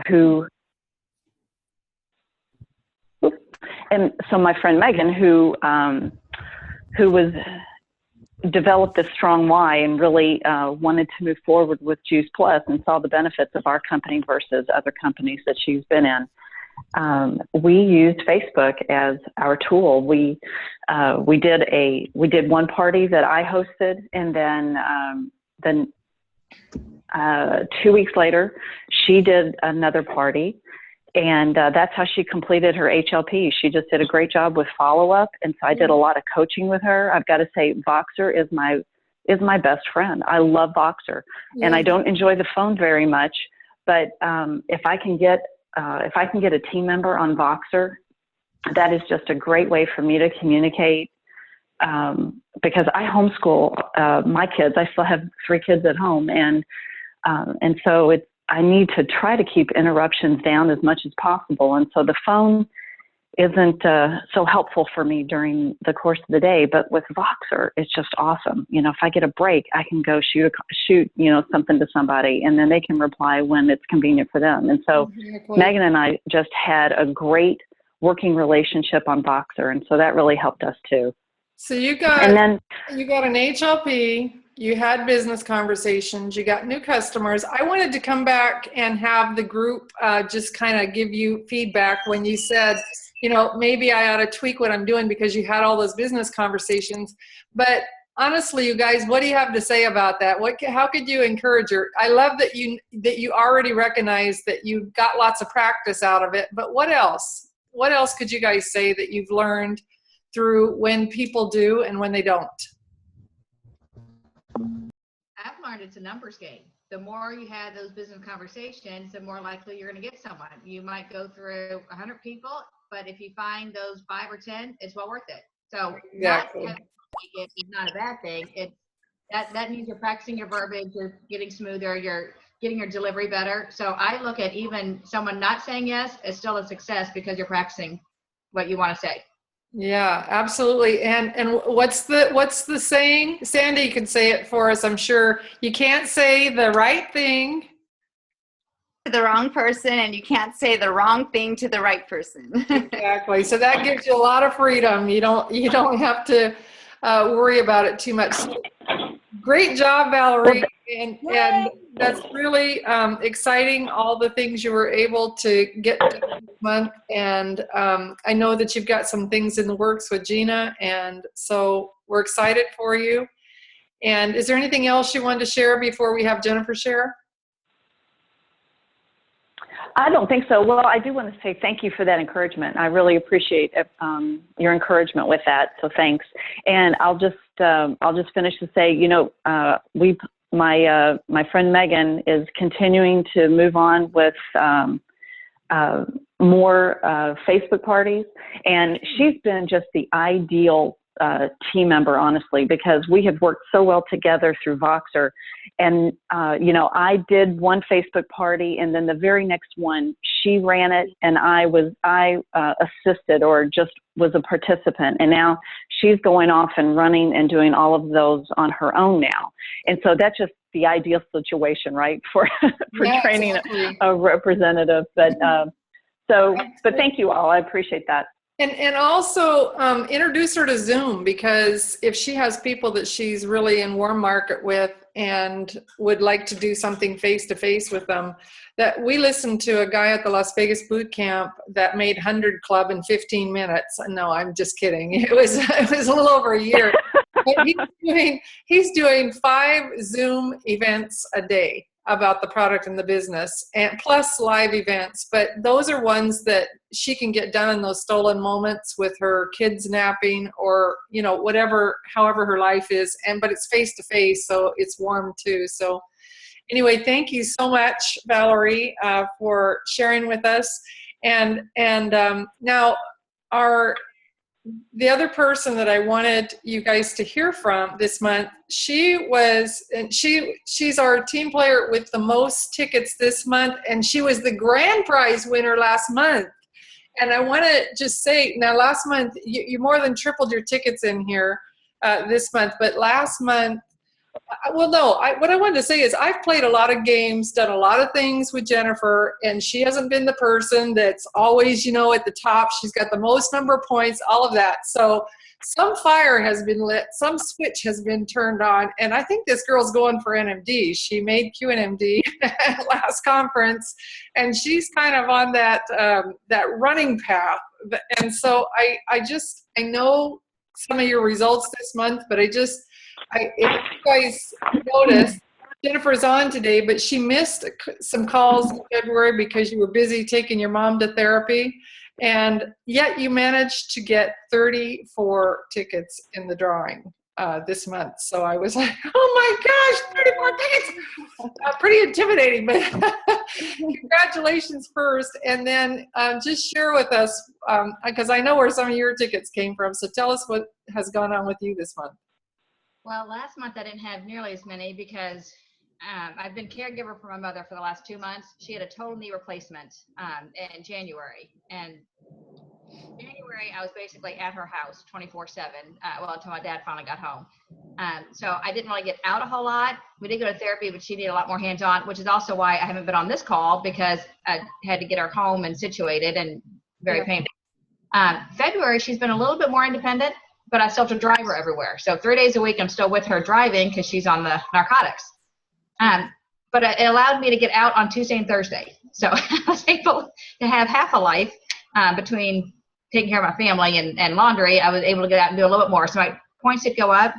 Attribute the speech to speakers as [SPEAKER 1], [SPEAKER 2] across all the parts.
[SPEAKER 1] who, and so my friend Megan, who was developed this strong why and really wanted to move forward with Juice Plus and saw the benefits of our company versus other companies that she's been in. We used Facebook as our tool. We did one party that I hosted, and then 2 weeks later, she did another party, and that's how she completed her HLP. She just did a great job with follow-up, and so I did a lot of coaching with her. I've got to say, Voxer is my best friend. I love Voxer, and I don't enjoy the phone very much, but if I can get a team member on Voxer, that is just a great way for me to communicate, because I homeschool my kids. I still have 3 kids at home, and so I need to try to keep interruptions down as much as possible. And so the phone isn't so helpful for me during the course of the day, but with Voxer, it's just awesome. You know, if I get a break, I can go shoot something to somebody, and then they can reply when it's convenient for them. And so Megan and I just had a great working relationship on Voxer, and so that really helped us too.
[SPEAKER 2] So you got an HLP, you had business conversations, you got new customers. I wanted to come back and have the group just kind of give you feedback when you said, you know, maybe I ought to tweak what I'm doing because you had all those business conversations. But honestly, you guys, what do you have to say about that? How could you encourage her? I love that you already recognize that you got lots of practice out of it, but what else? What else could you guys say that you've learned through when people do and when they don't?
[SPEAKER 3] I've learned it's a numbers game. The more you have those business conversations, the more likely you're going to get someone. You might go through 100 people, but if you find those 5 or 10, it's well worth it. So
[SPEAKER 2] exactly.
[SPEAKER 3] Not having to it is not a bad thing. That means you're practicing your verbiage, you're getting smoother, you're getting your delivery better. So I look at even someone not saying yes as still a success because you're practicing what you want to say.
[SPEAKER 2] Yeah, absolutely. And what's the saying? Sandy, you can say it for us, I'm sure. You can't say the right thing
[SPEAKER 4] to the wrong person, and you can't say the wrong thing to the right person.
[SPEAKER 2] Exactly. So that gives you a lot of freedom. You don't have to worry about it too much. Great job, Valerie. And that's really exciting, all the things you were able to get done this month. And I know that you've got some things in the works with Gina, and so we're excited for you. And is there anything else you wanted to share before we have Jennifer share?
[SPEAKER 1] I don't think so. Well, I do want to say thank you for that encouragement. I really appreciate your encouragement with that. So thanks. And I'll just finish to say, you know, my friend Megan is continuing to move on with more Facebook parties, and she's been just the ideal team member, honestly, because we have worked so well together through Voxer. And, you know, I did one Facebook party, and then the very next one, she ran it, and I assisted or just was a participant. And now she's going off and running and doing all of those on her own now. And so that's just the ideal situation, right, for training a representative. But but thank you all. I appreciate that.
[SPEAKER 2] And also introduce her to Zoom, because if she has people that she's really in warm market with and would like to do something face-to-face with them, that we listened to a guy at the Las Vegas boot camp that made 100 Club in 15 minutes. No, I'm just kidding. It was a little over a year. But he's doing 5 Zoom events a day about the product and the business, and plus live events. But those are ones that she can get done in those stolen moments with her kids napping, or, you know, however her life is. But it's face to face, so it's warm too. So anyway, thank you so much, Valerie, for sharing with us. And now the other person that I wanted you guys to hear from this month, she's our team player with the most tickets this month, and she was the grand prize winner last month. And I want to just say, now last month, you more than tripled your tickets in here this month, but last month Well, no, what I wanted to say is I've played a lot of games, done a lot of things with Jennifer, and she hasn't been the person that's always, you know, at the top. She's got the most number of points, all of that. So some fire has been lit, some switch has been turned on, and I think this girl's going for NMD. She made QNMD at last conference, and she's kind of on that that running path. And so I know some of your results this month, but if you guys noticed, Jennifer's on today, but she missed some calls in February because you were busy taking your mom to therapy. And yet you managed to get 34 tickets in the drawing this month. So I was like, oh my gosh, 34 tickets. Pretty intimidating, but congratulations first. And then just share with us, because I know where some of your tickets came from. So tell us what has gone on with you this month.
[SPEAKER 3] Well, last month I didn't have nearly as many because I've been caregiver for my mother for the last 2 months. She had a total knee replacement in January. And January, I was basically at her house 24/7, well, until my dad finally got home. So I didn't really get out a whole lot. We did go to therapy, but she needed a lot more hands-on, which is also why I haven't been on this call, because I had to get her home and situated, and very painful. February, she's been a little bit more independent, but I still have to drive her everywhere. So 3 days a week, I'm still with her driving because she's on the narcotics. But it allowed me to get out on Tuesday and Thursday. So I was able to have half a life between taking care of my family and laundry. I was able to get out and do a little bit more. So my points did go up.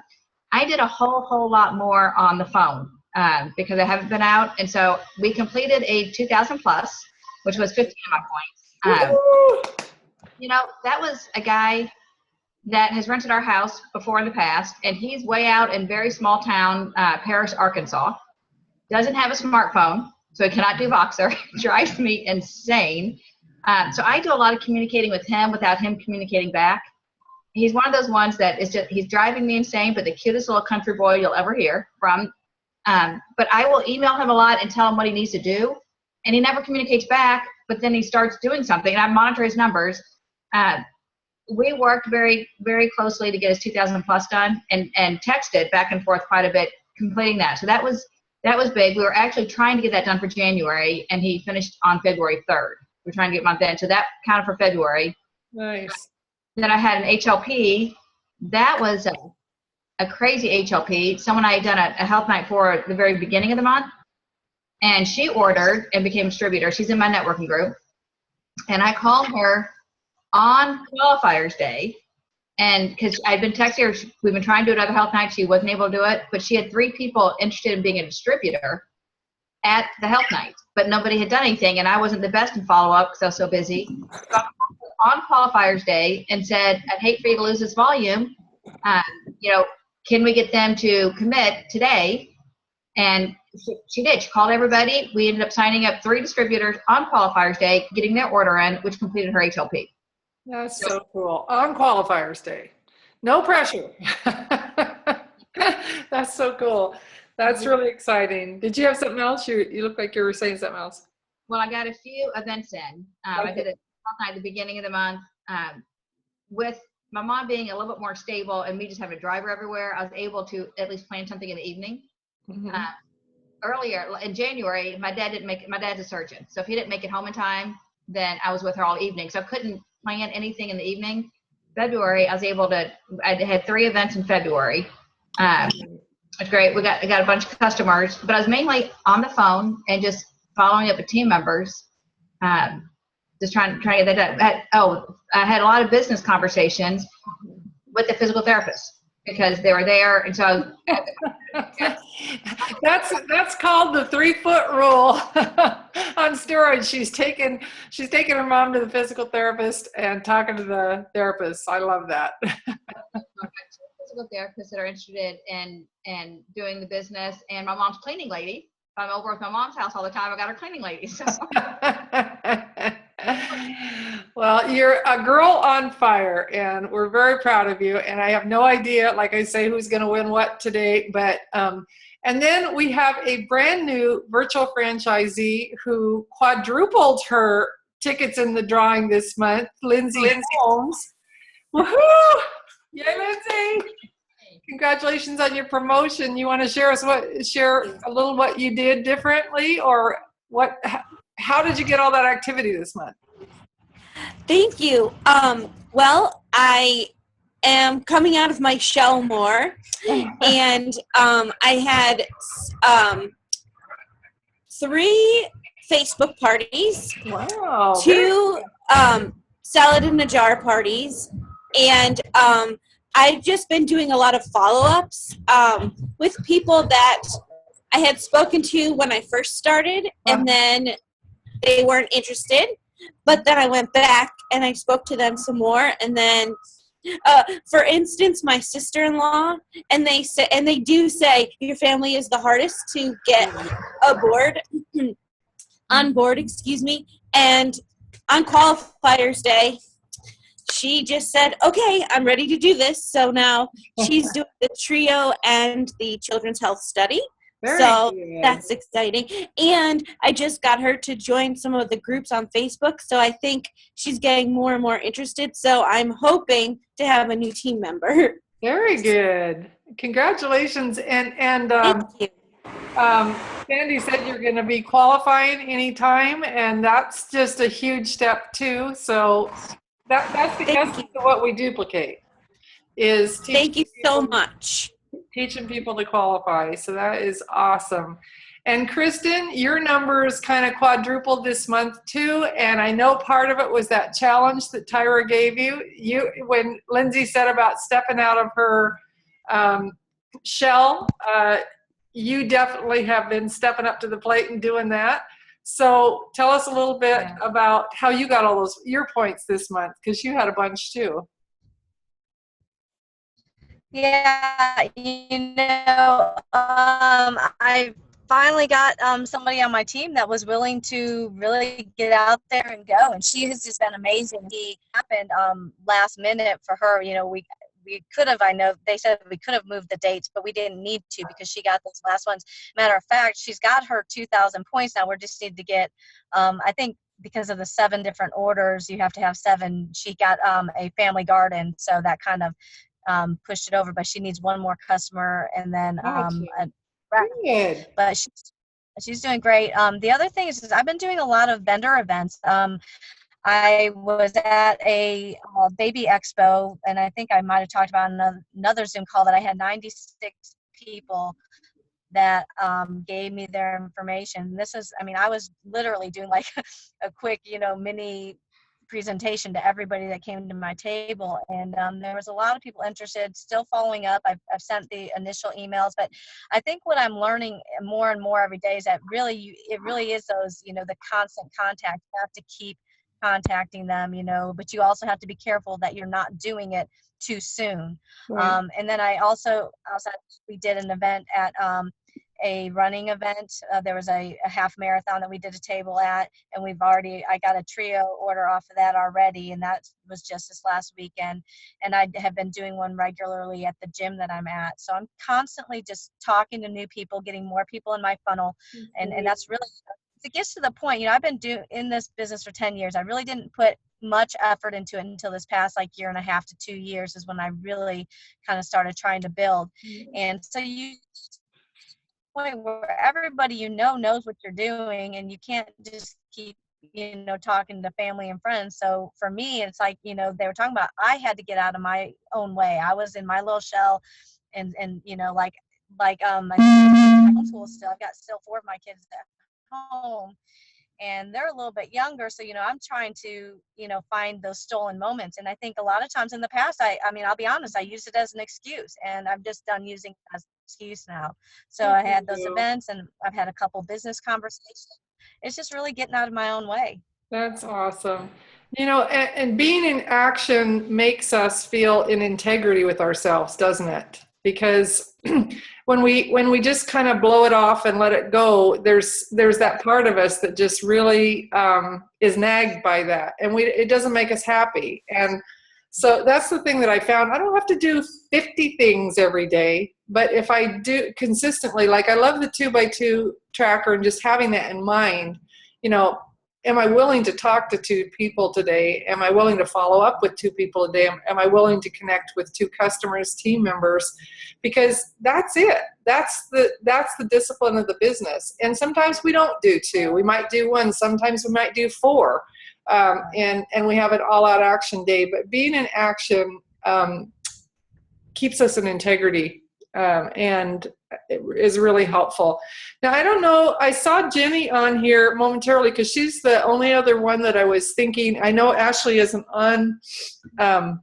[SPEAKER 3] I did a whole lot more on the phone because I haven't been out. And so we completed a 2,000 plus, which was 15 of my points. You know, that was a guy that has rented our house before in the past, and he's way out in very small town, Paris, Arkansas. Doesn't have a smartphone, so he cannot do Voxer. Drives me insane. So I do a lot of communicating with him without him communicating back. He's one of those ones that is just, he's driving me insane, but the cutest little country boy you'll ever hear from. But I will email him a lot and tell him what he needs to do, and he never communicates back, but then he starts doing something, and I monitor his numbers. We worked very, very closely to get his 2,000 plus done, and texted back and forth quite a bit, completing that. So that was big. We were actually trying to get that done for January, and he finished on February 3rd. We're trying to get month end. So that counted for February.
[SPEAKER 2] Nice.
[SPEAKER 3] Then I had an HLP. That was a crazy HLP. Someone I had done a health night for at the very beginning of the month, and she ordered and became a distributor. She's in my networking group. And I called her on qualifiers day, and because I'd been texting her, we've been trying to do another health night, she wasn't able to do it, but she had 3 people interested in being a distributor at the health night, but nobody had done anything, and I wasn't the best in follow-up because I was so busy. So I called on qualifiers day and said, I'd hate for you to lose this volume. You know, can we get them to commit today? And she did. She called everybody. We ended up signing up 3 distributors on qualifiers day, getting their order in, which completed her HLP.
[SPEAKER 2] That's so cool. On qualifiers day. No pressure. That's so cool. That's really exciting. Did you have something else? You look like you were saying something else.
[SPEAKER 3] Well, I got a few events in. I did it at the beginning of the month. With my mom being a little bit more stable and me just having a driver everywhere, I was able to at least plan something in the evening. Mm-hmm. Earlier in January, my dad's a surgeon. So if he didn't make it home in time, then I was with her all evening. So I couldn't plan anything in the evening. February, I had 3 events in February. It's great. I got a bunch of customers, but I was mainly on the phone and just following up with team members, just trying to get that done. I had a lot of business conversations with the physical therapist because they were there, and so
[SPEAKER 2] that's called the 3-foot rule on steroids. She's taking her mom to the physical therapist and talking to the therapist. I love that.
[SPEAKER 3] Physical therapists that are interested in doing the business, and my mom's cleaning lady. If I'm over with my mom's house all the time, I got her cleaning lady. So.
[SPEAKER 2] Well, you're a girl on fire, and we're very proud of you. And I have no idea, like I say, who's going to win what today. But and then we have a brand new virtual franchisee who quadrupled her tickets in the drawing this month, Lindsay Holmes. Woohoo! Yay, Lindsay! congratulations on your promotion. You want to share a little what you did differently, or how did you get all that activity this month?
[SPEAKER 5] Thank you. Well, I am coming out of my shell more, and I had 3 Facebook parties,
[SPEAKER 2] Wow.
[SPEAKER 5] 2 salad in a jar parties, and I've just been doing a lot of follow-ups with people that I had spoken to when I first started, and then they weren't interested. But then I went back and I spoke to them some more, and then, for instance, my sister-in-law, and they do say your family is the hardest to get on board, excuse me. And on qualifiers day, she just said, "Okay, I'm ready to do this." So now she's doing the trio and the children's health study. So that's exciting. And I just got her to join some of the groups on Facebook. So I think she's getting more and more interested. So I'm hoping to have a new team member.
[SPEAKER 2] Very good. Congratulations. And
[SPEAKER 5] Thank you.
[SPEAKER 2] Sandy said you're going to be qualifying anytime, and that's just a huge step too. So that's the essence of what we duplicate is
[SPEAKER 5] thank you so much.
[SPEAKER 2] Teaching people to qualify. So that is awesome. And Kristen, your numbers kind of quadrupled this month too. And I know part of it was that challenge that Tyra gave you. When Lindsay said about stepping out of her shell, you definitely have been stepping up to the plate and doing that. So tell us a little bit about how you got all your points this month, because you had a bunch too.
[SPEAKER 6] Yeah, I finally got somebody on my team that was willing to really get out there and go, and she has just been amazing. It happened last minute for her. We could have, I know they said we could have moved the dates, but we didn't need to because she got those last ones. Matter of fact, she's got her 2,000 points now. We just need to get, I think, because of the 7 different orders, you have to have 7. She got a family garden, so that kind of pushed it over, but she needs 1 more customer, and then
[SPEAKER 2] Good.
[SPEAKER 6] but she's doing great. The other thing is I've been doing a lot of vendor events. I was at a baby expo, and I think I might have talked about another Zoom call that I had 96 people that gave me their information. I was literally doing like a quick, mini presentation to everybody that came to my table, and there was a lot of people interested, still following up. I've sent the initial emails, but I think what I'm learning more and more every day is that it really is those, the constant contact. You have to keep contacting them, but you also have to be careful that you're not doing it too soon.
[SPEAKER 2] Right.
[SPEAKER 6] And then we did an event at a running event. There was a half marathon that we did a table at, and I got a trio order off of that already, and that was just this last weekend. And I have been doing one regularly at the gym that I'm at. So I'm constantly just talking to new people, getting more people in my funnel. And that's really, it gets to the point, I've been in this business for 10 years. I really didn't put much effort into it until this past year and a half to 2 years is when I really kind of started trying to build. And so point where everybody knows what you're doing, and you can't just keep talking to family and friends. So for me, it's like they were talking about, I had to get out of my own way. I was in my little shell, and my homeschool still. I've got still 4 of my kids at home, and they're a little bit younger, so I'm trying to find those stolen moments. And I think a lot of times in the past, I'll be honest, I used it as an excuse, and I'm just done using it as an excuse now. So I had those events, and I've had a couple business conversations. It's just really getting out of my own way.
[SPEAKER 2] That's awesome. And being in action makes us feel in integrity with ourselves, doesn't it? Because when we just kind of blow it off and let it go, there's that part of us that just really is nagged by that, and it doesn't make us happy. And so that's the thing that I found. I don't have to do 50 things every day, but if I do consistently, like I love the 2x2 tracker and just having that in mind, am I willing to talk to 2 people today? Am I willing to follow up with 2 people a day? Am I willing to connect with 2 customers, team members? Because that's it. That's the discipline of the business. And sometimes we don't do 2. We might do 1. Sometimes we might do 4. And we have an all-out action day. But being in action keeps us in integrity, and it is really helpful. Now, I don't know, I saw Jenny on here momentarily because she's the only other one that I was thinking. I know Ashley isn't on the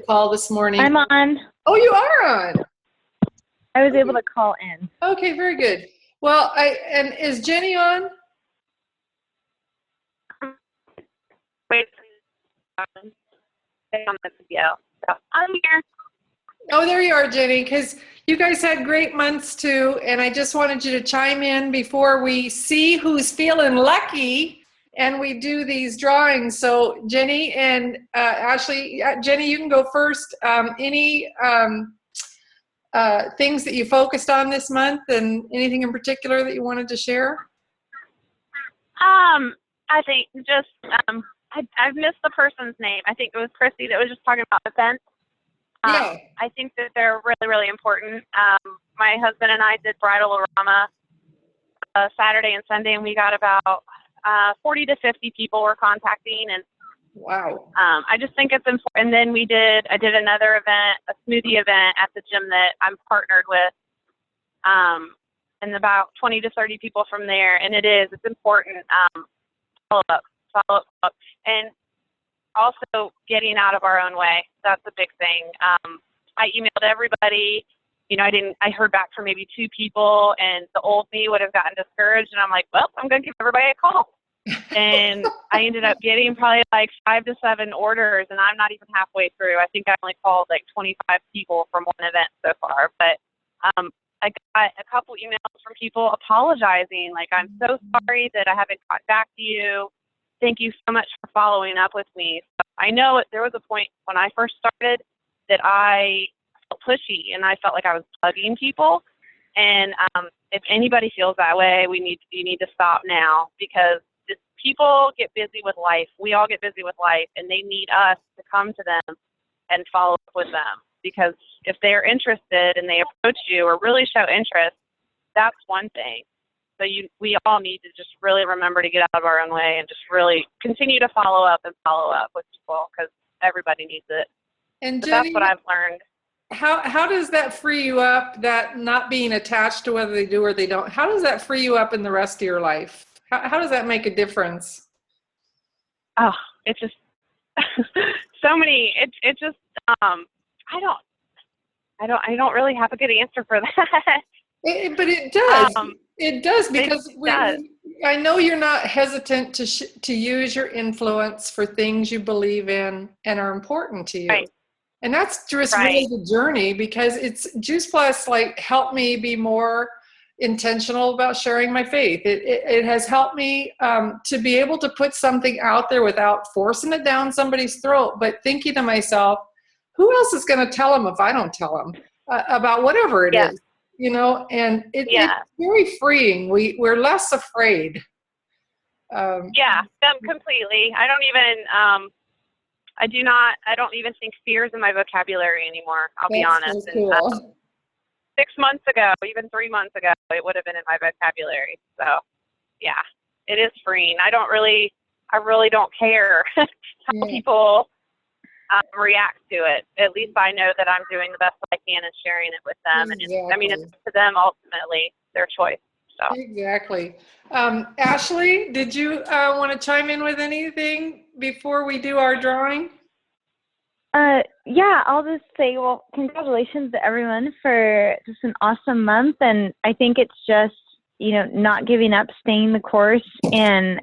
[SPEAKER 2] call this morning.
[SPEAKER 7] I'm on.
[SPEAKER 2] Oh, you are on.
[SPEAKER 7] I was able to call in.
[SPEAKER 2] Okay, very good. Well, and is Jenny on?
[SPEAKER 7] Wait. On the video. So I'm here.
[SPEAKER 2] Oh, there you are, Jenny, because you guys had great months too, and I just wanted you to chime in before we see who's feeling lucky and we do these drawings. So Jenny and Ashley, Jenny, you can go first. Any things that you focused on this month and anything in particular that you wanted to share?
[SPEAKER 7] I think just, I've missed the person's name. I think it was Christy that was just talking about events.
[SPEAKER 2] Yeah.
[SPEAKER 7] I think that they're really, really important. My husband and I did Bridal-O-Rama Saturday and Sunday, and we got about 40 to 50 people we're contacting. And
[SPEAKER 2] wow.
[SPEAKER 7] I just think it's important. And then I did another event, a smoothie event at the gym that I'm partnered with, and about 20 to 30 people from there. And it's important. Follow up, and also getting out of our own way. That's a big thing. I emailed everybody. I heard back from maybe 2 people, and the old me would have gotten discouraged, and I'm like, well, I'm going to give everybody a call. And I ended up getting probably like 5 to 7 orders, and I'm not even halfway through. I think I only called like 25 people from one event so far. But I got a couple emails from people apologizing, like, I'm so sorry that I haven't got back to you. Thank you so much for following up with me. So I know there was a point when I first started that I felt pushy and I felt like I was bugging people. And if anybody feels that way, you need to stop now, because people get busy with life. We all get busy with life, and they need us to come to them and follow up with them. Because if they're interested and they approach you or really show interest, that's one thing. So we all need to just really remember to get out of our own way and just really continue to follow up with people, because everybody needs it.
[SPEAKER 2] And
[SPEAKER 7] so
[SPEAKER 2] Jenny,
[SPEAKER 7] that's what I've learned.
[SPEAKER 2] How does that free you up, that not being attached to whether they do or they don't? How does that free you up in the rest of your life? How does that make a difference?
[SPEAKER 7] Oh, it's just so many. It's just I don't really have a good answer for that.
[SPEAKER 2] But it does. It does, because I know you're not hesitant to use your influence for things you believe in and are important to you.
[SPEAKER 7] Right.
[SPEAKER 2] And that's just really the journey, because it's Juice Plus, like, helped me be more intentional about sharing my faith. It has helped me to be able to put something out there without forcing it down somebody's throat, but thinking to myself, who else is going to tell them if I don't tell them about whatever it is? And it's very freeing. We're less afraid.
[SPEAKER 7] Completely. I don't even think fear is in my vocabulary anymore. I'll be honest.
[SPEAKER 2] So cool.
[SPEAKER 7] And, 6 months ago, even 3 months ago, it would have been in my vocabulary. So yeah, it is freeing. I really don't care how people react to it. At least I know that I'm doing the best I can and sharing it with them.
[SPEAKER 2] Exactly.
[SPEAKER 7] And it's up to them ultimately, their choice. So.
[SPEAKER 2] Exactly. Ashley, did you want to chime in with anything before we do our drawing?
[SPEAKER 7] I'll just say, well, congratulations to everyone for just an awesome month. And I think it's just, not giving up, staying the course, and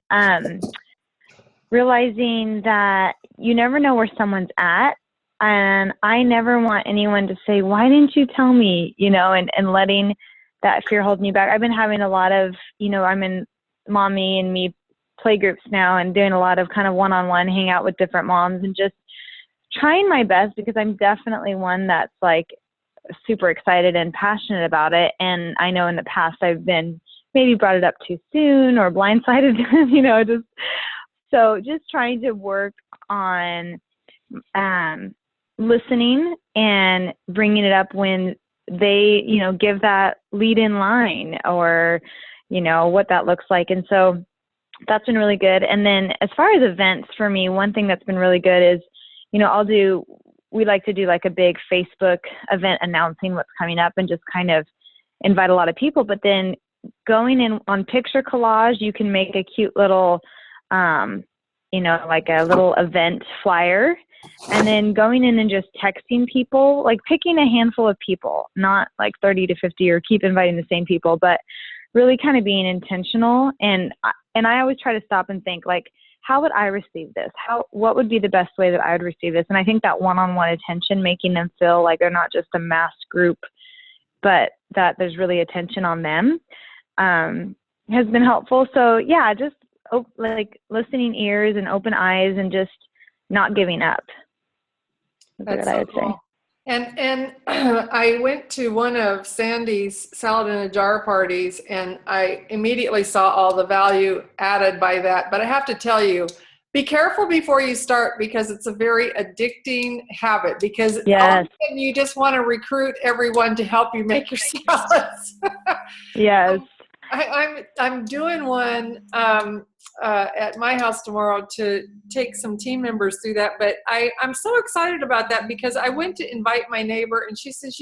[SPEAKER 7] realizing that you never know where someone's at. And I never want anyone to say, why didn't you tell me, and letting that fear hold me back. I've been having a lot of, I'm in Mommy and Me play groups now, and doing a lot of kind of one-on-one hang out with different moms, and just trying my best, because I'm definitely one that's like super excited and passionate about it. And I know in the past I've been maybe brought it up too soon or blindsided, just
[SPEAKER 8] So just trying to work on listening and bringing it up when they, give that lead in line, or, what that looks like. And so that's been really good. And then as far as events for me, one thing that's been really good is, we like to do like a big Facebook event announcing what's coming up and just kind of invite a lot of people. But then going in on picture collage, you can make a cute little, like a little event flyer, and then going in and just texting people, like picking a handful of people, not like 30 to 50 or keep inviting the same people, but really kind of being intentional. And I always try to stop and think, like, how would I receive this? What would be the best way that I would receive this? And I think that one-on-one attention, making them feel like they're not just a massed group, but that there's really attention on them, has been helpful. So yeah, just like listening ears and open eyes and just not giving up. That's what I would say.
[SPEAKER 2] And I went to one of Sandy's salad in a jar parties, and I immediately saw all the value added by that. But I have to tell you, be careful before you start, because it's a very addicting habit, because all of a sudden you just want to recruit everyone to help you make your salads.
[SPEAKER 8] Yes.
[SPEAKER 2] I'm doing one at my house tomorrow to take some team members through that. But I'm so excited about that, because I went to invite my neighbor, and she says,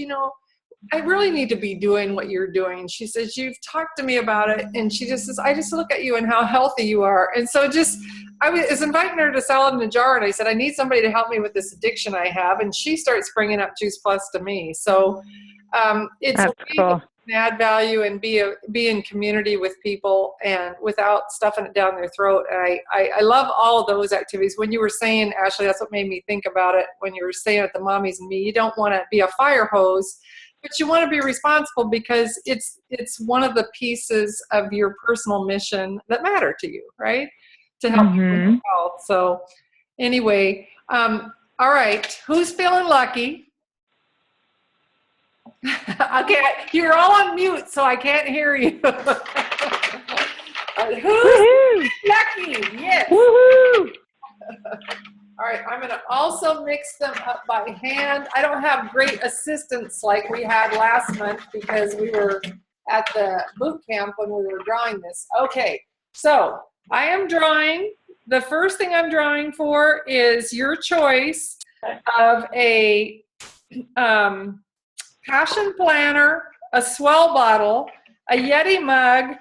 [SPEAKER 2] I really need to be doing what you're doing. She says, you've talked to me about it. And she just says, I just look at you and how healthy you are. And so I was inviting her to salad in a jar, and I said, I need somebody to help me with this addiction I have. And she starts bringing up Juice Plus to me. So it's
[SPEAKER 8] That's cool.
[SPEAKER 2] Add value and be in community with people, and without stuffing it down their throat. And I love all of those activities. When you were saying, Ashley, that's what made me think about it. When you were saying at the Mommies and Me, you don't want to be a fire hose, but you want to be responsible, because it's one of the pieces of your personal mission that matter to you, right? To help people with health. So anyway, all right, who's feeling lucky? Okay, you're all on mute, so I can't hear you. Who's lucky? Yes.
[SPEAKER 8] Woohoo!
[SPEAKER 2] All right, I'm going to also mix them up by hand. I don't have great assistance like we had last month, because we were at the boot camp when we were drawing this. Okay, so I am drawing. The first thing I'm drawing for is your choice of a passion planner, a Swell bottle, a Yeti mug,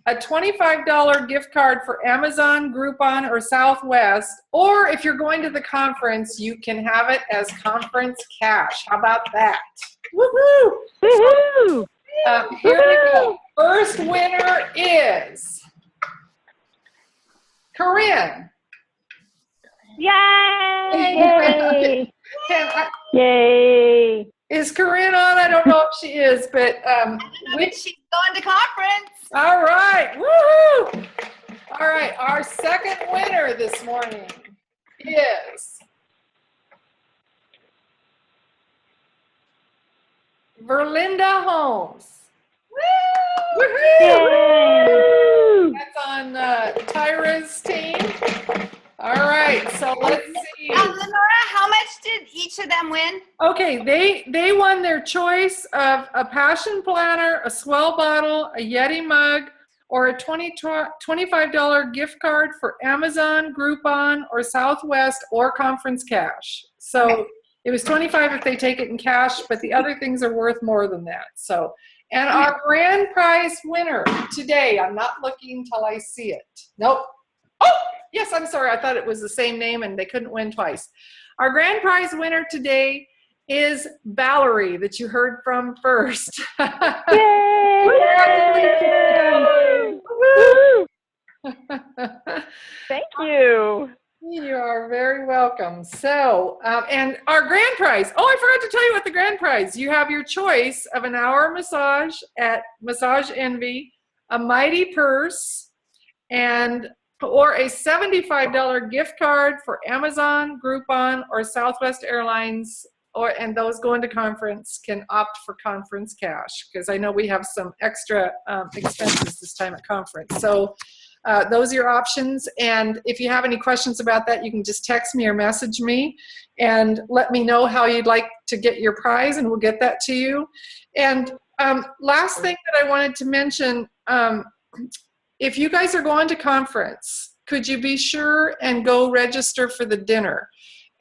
[SPEAKER 2] a $25 gift card for Amazon, Groupon, or Southwest. Or if you're going to the conference, you can have it as conference cash. How about that? Woohoo!
[SPEAKER 8] Woohoo!
[SPEAKER 2] Here we go. First winner is Corinne.
[SPEAKER 8] Yay!
[SPEAKER 2] Yay!
[SPEAKER 8] Yay!
[SPEAKER 2] Is Corinne on? I don't know if she is, but
[SPEAKER 4] She's going to conference.
[SPEAKER 2] all right, woohoo! All right, our second winner this morning is Verlinda Holmes. Woohoo! That's on Tyra's team. All right, so let's see.
[SPEAKER 4] Lenora, how much did each of them win?
[SPEAKER 2] Okay, they won their choice of a passion planner, a Swell bottle, a Yeti mug, or a $25 gift card for Amazon, Groupon, or Southwest, or conference cash. So it was $25 if they take it in cash, but the other things are worth more than that. So, and our grand prize winner today, I'm not looking till I see it. Nope. Oh, yes, I'm sorry. I thought it was the same name and they couldn't win twice. Our grand prize winner today is Valerie, that you heard from first.
[SPEAKER 8] Yay! Thank you.
[SPEAKER 2] You are very welcome. So, and our grand prize. Oh, I forgot to tell you what the grand prize. You have your choice of an hour massage at Massage Envy, a Mighty Purse, or a $75 gift card for Amazon, Groupon, or Southwest Airlines, and those going to conference can opt for conference cash, because I know we have some extra expenses this time at conference. So those are your options. And if you have any questions about that, you can just text me or message me and let me know how you'd like to get your prize, and we'll get that to you. And last thing that I wanted to mention, if you guys are going to conference, could you be sure and go register for the dinner?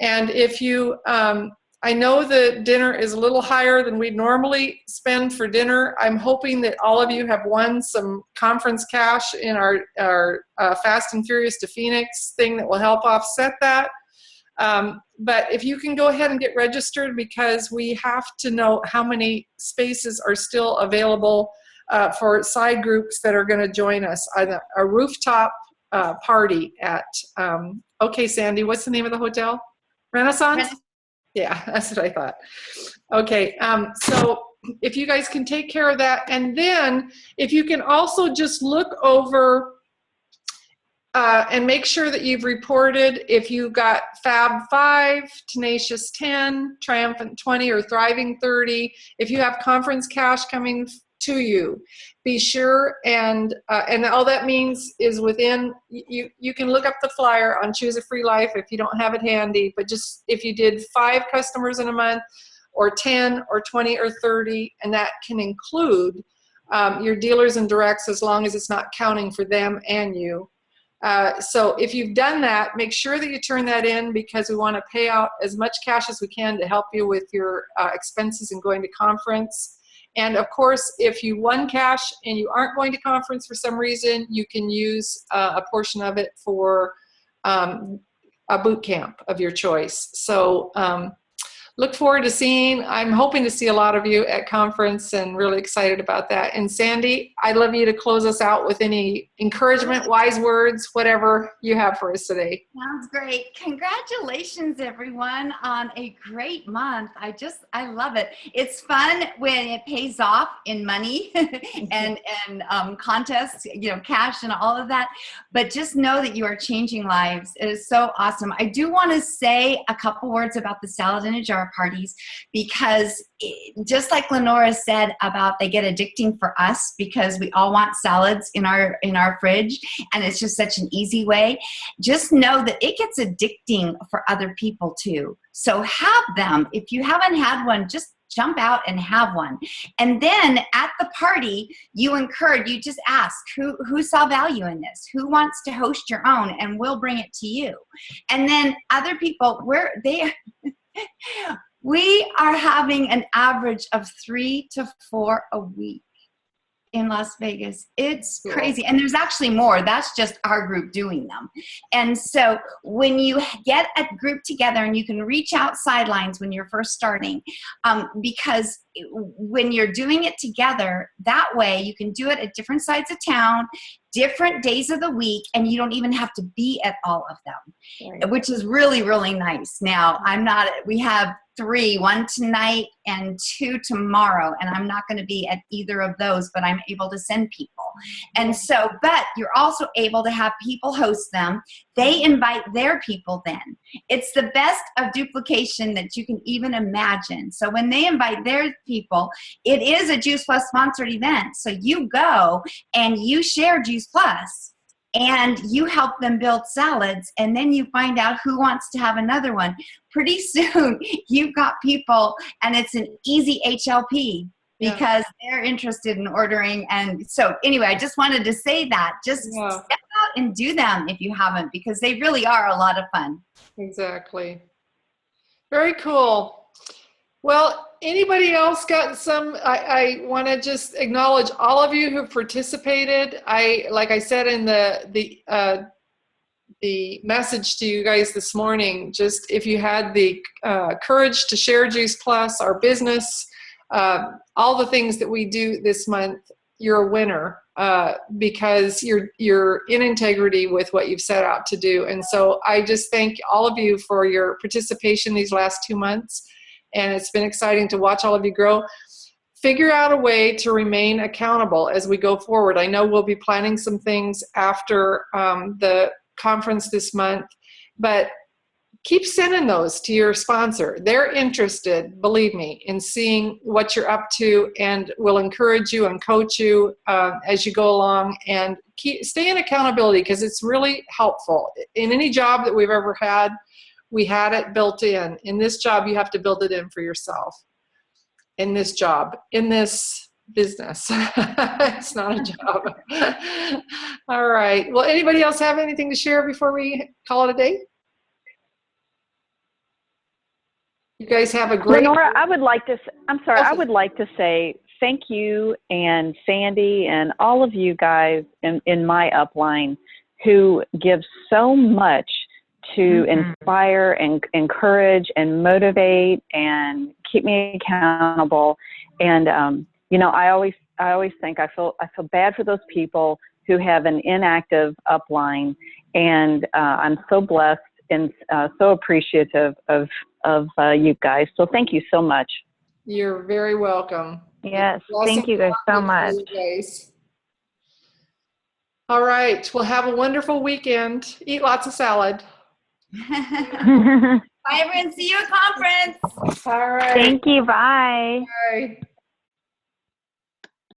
[SPEAKER 2] And if you, I know the dinner is a little higher than we'd normally spend for dinner. I'm hoping that all of you have won some conference cash in our Fast and Furious to Phoenix thing that will help offset that. But if you can go ahead and get registered, because we have to know how many spaces are still available for side groups that are going to join us on a rooftop party at, okay, Sandy, what's the name of the hotel? Renaissance? Yeah, that's what I thought. Okay, so if you guys can take care of that, and then if you can also just look over and make sure that you've reported if you got Fab 5, Tenacious 10, Triumphant 20, or Thriving 30. If you have conference cash coming to you, be sure, and all that means is within, you can look up the flyer on Choose a Free Life if you don't have it handy, but just if you did 5 customers in a month, or 10 or 20 or 30, and that can include your dealers and directs, as long as it's not counting for them and you. So if you've done that, make sure that you turn that in, because we want to pay out as much cash as we can to help you with your expenses and going to conference. And of course, if you won cash and you aren't going to conference for some reason, you can use a portion of it for a boot camp of your choice. So look forward to seeing, I'm hoping to see a lot of you at conference, and really excited about that. And Sandy, I'd love you to close us out with any encouragement, wise words, whatever you have for us today.
[SPEAKER 4] Sounds great. Congratulations, everyone, on a great month. I love it. It's fun when it pays off in money and contests, cash and all of that. But just know that you are changing lives. It is so awesome. I do want to say a couple words about the Salad in a Jar parties, because just like Lenora said about they get addicting for us, because we all want salads in our fridge, and it's just such an easy way. Just know that it gets addicting for other people too. So have them. If you haven't had one, just jump out and have one. And then at the party, you just ask who saw value in this, who wants to host your own, and we'll bring it to you. And then other people, we are having an average of 3 to 4 a week in Las Vegas. It's crazy. And there's actually more. That's just our group doing them. And so when you get a group together, and you can reach out sidelines when you're first starting, because when you're doing it together, that way you can do it at different sides of town, different days of the week, and you don't even have to be at all of them, right, which is really, really nice. Now, we have 3, 1 tonight and 2 tomorrow, and I'm not going to be at either of those, but I'm able to send people. And so, but you're also able to have people host them. They invite their people then. It's the best of duplication that you can even imagine. So when they invite their people, it is a Juice Plus sponsored event. So you go and you share Juice Plus, and you help them build salads, and then you find out who wants to have another one. Pretty soon, you've got people, and it's an easy HLP, because they're interested in ordering. And so anyway, I just wanted to say that. Just step out and do them if you haven't, because they really are a lot of fun.
[SPEAKER 2] Exactly. Very cool. Well, anybody else got some? I want to just acknowledge all of you who participated. Like I said in the message to you guys this morning, just if you had the courage to share Juice Plus, our business, all the things that we do this month, you're a winner, because you're in integrity with what you've set out to do. And so I just thank all of you for your participation these last 2 months. And it's been exciting to watch all of you grow. Figure out a way to remain accountable as we go forward. I know we'll be planning some things after the conference this month, but keep sending those to your sponsor. They're interested, believe me, in seeing what you're up to, and will encourage you and coach you as you go along. And stay in accountability, because it's really helpful. In any job that we've ever had, we had it built in. In this job, you have to build it in for yourself. In this job, in this business. It's not a job. All right. Well, anybody else have anything to share before we call it a day? You guys have a great.
[SPEAKER 1] Lenora, I would like to. I'm sorry.
[SPEAKER 2] Okay.
[SPEAKER 1] I would like to say thank you and Sandy and all of you guys in my upline who give so much to inspire and encourage and motivate and keep me accountable. And you know, I always think I feel bad for those people who have an inactive upline, and I'm so blessed and so appreciative of you guys. So thank you so much.
[SPEAKER 2] You're very welcome.
[SPEAKER 8] Yes, thank you guys so much.
[SPEAKER 2] All right. Well, have a wonderful weekend. Eat lots of salad.
[SPEAKER 4] Bye, everyone. See you at conference.
[SPEAKER 2] All right.
[SPEAKER 8] Thank you. Bye.
[SPEAKER 2] Bye.